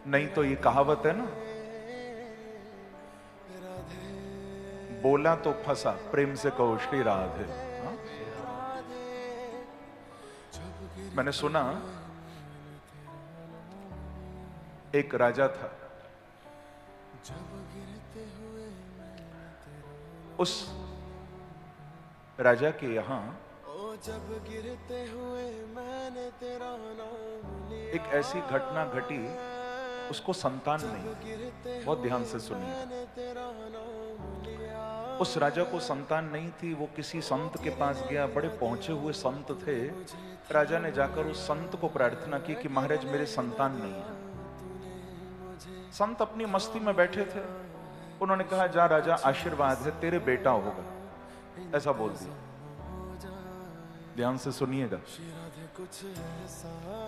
नहीं तो ये कहावत है ना, बोला तो फंसा, प्रेम से कहो श्री राधे। हाँ? मैंने सुना एक राजा था, उस राजा के यहां एक ऐसी घटना घटी, उसको संतान नहीं। बहुत ध्यान से सुनिए। उस राजा को संतान नहीं थी। वो किसी संत के पास गया, बड़े पहुंचे हुए संत थे। राजा ने जाकर उस संत को प्रार्थना की कि महाराज मेरे संतान नहीं है। संत अपनी मस्ती में बैठे थे। उन्होंने कहा जा राजा, आशीर्वाद है, तेरे बेटा होगा। ऐसा बोल दिया। ध्यान से सुनिएगा।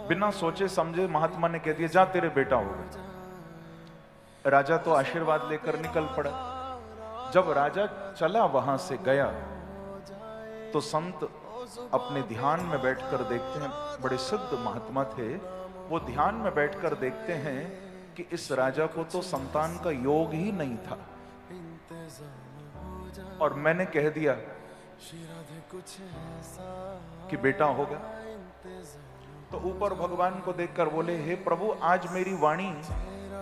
बिना सोचे समझे महात्मा ने कह दिया जा तेरे बेटा होगा। राजा तो आशीर्वाद लेकर निकल पड़ा। जब राजा चला, वहां से गया, तो संत अपने ध्यान में बैठकर देखते हैं, बड़े सिद्ध महात्मा थे। वो ध्यान में बैठकर देखते हैं कि इस राजा को तो संतान का योग ही नहीं था, और मैंने कह दिया कि बेटा होगा। तो ऊपर भगवान को देखकर बोले, हे प्रभु, आज मेरी वाणी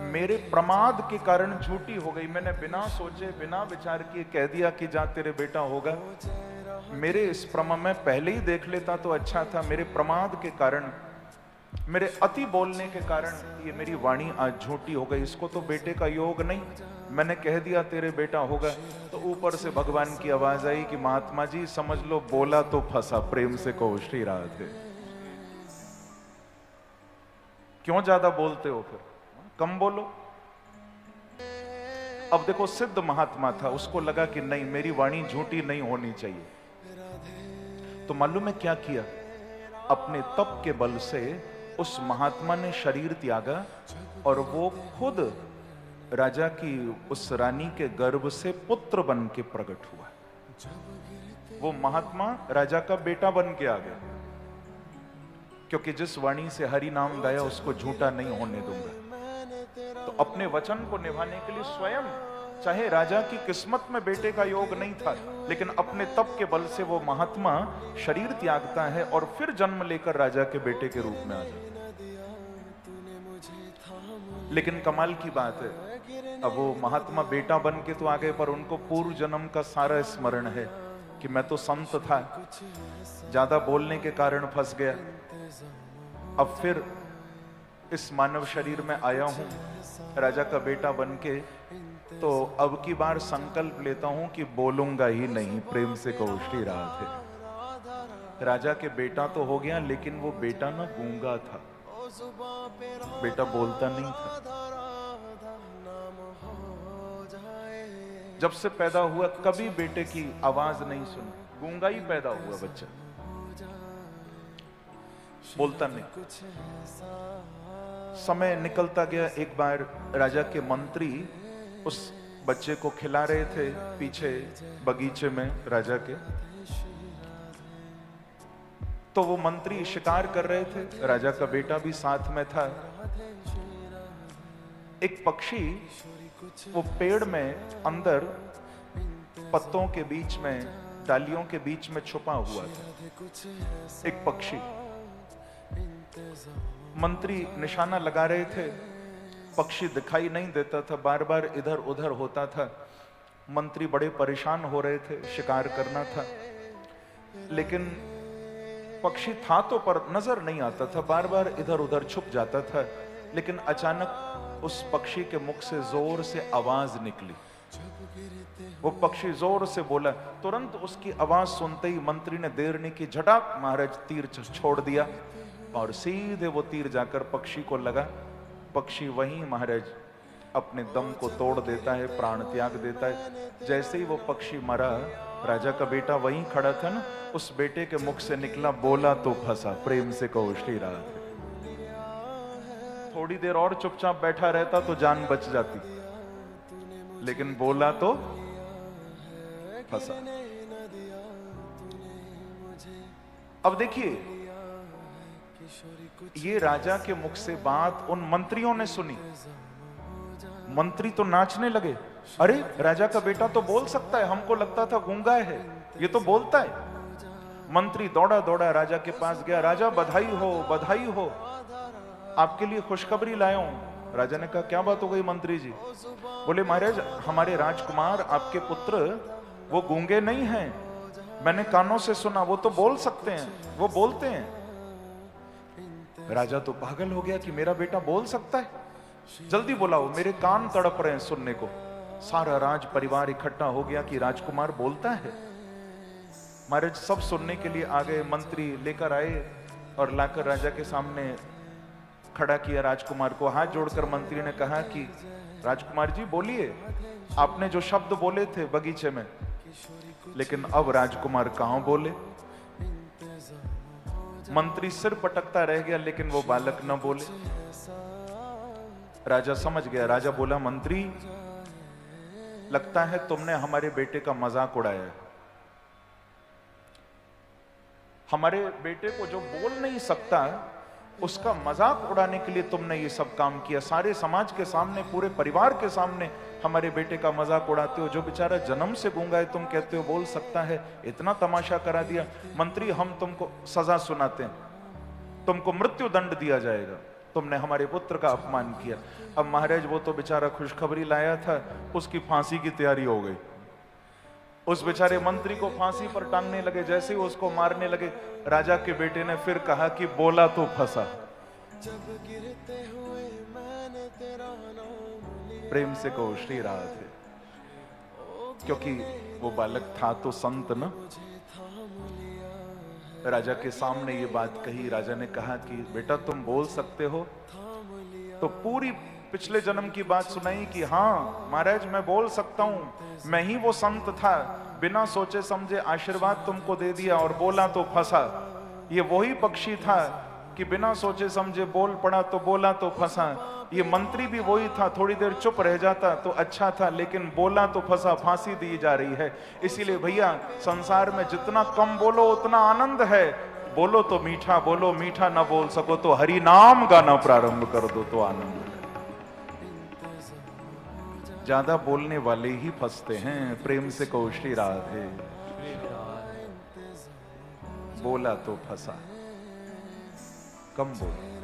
मेरे प्रमाद के कारण झूठी हो गई। मैंने बिना सोचे बिना विचार किए कह दिया कि जा तेरे बेटा होगा। मेरे इस प्रमा में पहले ही देख लेता तो अच्छा था। मेरे प्रमाद के कारण, मेरे अति बोलने के कारण ये मेरी वाणी आज झूठी हो गई। इसको तो बेटे का योग नहीं, मैंने कह दिया तेरे बेटा होगा। तो ऊपर से भगवान की आवाज आई कि महात्मा जी समझ लो, बोला तो फंसा, प्रेम से कहो श्री राधे। क्यों ज्यादा बोलते हो, फिर कम बोलो। अब देखो, सिद्ध महात्मा था, उसको लगा कि नहीं, मेरी वाणी झूठी नहीं होनी चाहिए। तो मालूम है क्या किया? अपने तप के बल से उस महात्मा ने शरीर त्यागा, और वो खुद राजा की उस रानी के गर्भ से पुत्र बन के प्रकट हुआ। वो महात्मा राजा का बेटा बन के आ गया, क्योंकि जिस वाणी से हरि नाम गाया उसको झूठा नहीं होने दूंगा। तो अपने वचन को निभाने के लिए स्वयं, चाहे राजा की किस्मत में बेटे का योग नहीं था, लेकिन अपने तप के बल से वो महात्मा शरीर त्यागता है और फिर जन्म लेकर राजा के बेटे के रूप में आ जाता है। लेकिन कमाल की बात है, अब वो महात्मा बेटा बन के तो आ गए, पर उनको पूर्व जन्म का सारा स्मरण है कि मैं तो संत था, ज्यादा बोलने के कारण फंस गया। अब फिर इस मानव शरीर में आया हूं राजा का बेटा बन के, तो अब की बार संकल्प लेता हूं कि बोलूंगा ही नहीं, प्रेम से कहो श्री राधे। राजा के बेटा तो हो गया, लेकिन वो बेटा ना गूंगा था, बेटा बोलता नहीं था। जब से पैदा हुआ कभी बेटे की आवाज नहीं सुनी, गूंगा ही पैदा हुआ बच्चा, बोलता नहीं। समय निकलता गया। एक बार राजा के मंत्री उस बच्चे को खिला रहे थे पीछे बगीचे में राजा के। तो वो मंत्री शिकार कर रहे थे, राजा का बेटा भी साथ में था। एक पक्षी वो पेड़ में अंदर पत्तों के बीच में, डालियों के बीच में छुपा हुआ था। एक पक्षी, मंत्री निशाना लगा रहे थे, पक्षी दिखाई नहीं देता था, बार बार इधर उधर होता था। मंत्री बड़े परेशान हो रहे थे, शिकार करना था, लेकिन पक्षी था तो पर नजर नहीं आता था, बार बार इधर उधर छुप जाता था। लेकिन अचानक उस पक्षी के मुख से जोर से आवाज निकली। वो पक्षी जोर से बोला। तुरंत उसकी आवाज सुनते ही मंत्री ने देर नहीं की, झटाक महाराज तीर छोड़ दिया, और सीधे वो तीर जाकर पक्षी को लगा। पक्षी वहीं महाराज अपने दम को तोड़ देता है, प्राण त्याग देता है। जैसे ही वो पक्षी मरा, राजा का बेटा वहीं खड़ा था ना, उस बेटे के मुख से निकला, बोला तो फंसा, प्रेम से कहो श्री राधे। थोड़ी देर और चुपचाप बैठा रहता तो जान बच जाती, लेकिन बोला तो फंसा। अब देखिए, ये राजा के मुख से बात उन मंत्रियों ने सुनी। मंत्री तो नाचने लगे, अरे राजा का बेटा तो बोल सकता है, हमको लगता था गूंगा है, ये तो बोलता है। मंत्री दौड़ा दौड़ा राजा के पास गया, राजा बधाई हो, बधाई हो, आपके लिए खुशखबरी लाया हूं। राजा ने कहा क्या बात हो गई मंत्री जी? बोले महाराज हमारे राजकुमार आपके पुत्र वो गूंगे नहीं हैं, मैंने कानों से सुना, वो तो बोल सकते हैं, वो बोलते हैं। राजा तो पागल हो गया कि मेरा बेटा बोल सकता है, जल्दी बुलाओ, मेरे कान तड़प रहे हैं सुनने को। सारा राज परिवार इकट्ठा हो गया कि राजकुमार बोलता है। महाराज सब सुनने के लिए आ गए, मंत्री लेकर आए और लाकर राजा के सामने खड़ा किया राजकुमार को। हाथ जोड़कर मंत्री ने कहा कि राजकुमार जी बोलिए, आपने जो शब्द बोले थे बगीचे में, लेकिन अब राजकुमार कहां बोले। मंत्री सिर पटकता रह गया, लेकिन वो बालक न बोले। राजा समझ गया। राजा बोला मंत्री लगता है तुमने हमारे बेटे का मजाक उड़ाया है। हमारे बेटे को जो बोल नहीं सकता उसका मजाक उड़ाने के लिए तुमने ये सब काम किया। सारे समाज के सामने, पूरे परिवार के सामने हमारे बेटे का मजाक उड़ाते हो। जो बेचारा जन्म से गूंगा है तुम कहते हो बोल सकता है, इतना तमाशा करा दिया। मंत्री हम तुमको सजा सुनाते हैं, तुमको मृत्यु दंड दिया जाएगा, तुमने हमारे पुत्र का अपमान किया। अब महाराज वो तो बेचारा खुशखबरी लाया था, उसकी फांसी की तैयारी हो गई। उस बेचारे मंत्री को फांसी पर टांगने लगे। जैसे ही उसको मारने लगे, राजा के बेटे ने फिर कहा कि बोला तो फंसा। प्रेम से कहो श्री राधे, क्योंकि वो बालक था तो संत न। राजा के सामने ये बात कही। राजा ने कहा कि बेटा तुम बोल सकते हो, तो पूरी पिछले जन्म की बात सुनाई कि हाँ महाराज मैं बोल सकता हूं, मैं ही वो संत था, बिना सोचे समझे आशीर्वाद तुमको दे दिया और बोला तो फंसा। ये वही पक्षी था कि बिना सोचे समझे बोल पड़ा तो बोला तो फंसा। ये मंत्री भी वही था, थोड़ी देर चुप रह जाता तो अच्छा था, लेकिन बोला तो फंसा, फांसी दी जा रही है। इसीलिए भैया संसार में जितना कम बोलो उतना आनंद है। बोलो तो मीठा बोलो, मीठा ना बोल सको तो हरि नाम गाना प्रारंभ कर दो तो आनंद। ज्यादा बोलने वाले ही फंसते हैं। प्रेम से कहो श्री राधे। बोला तो फंसा, कम बोलो।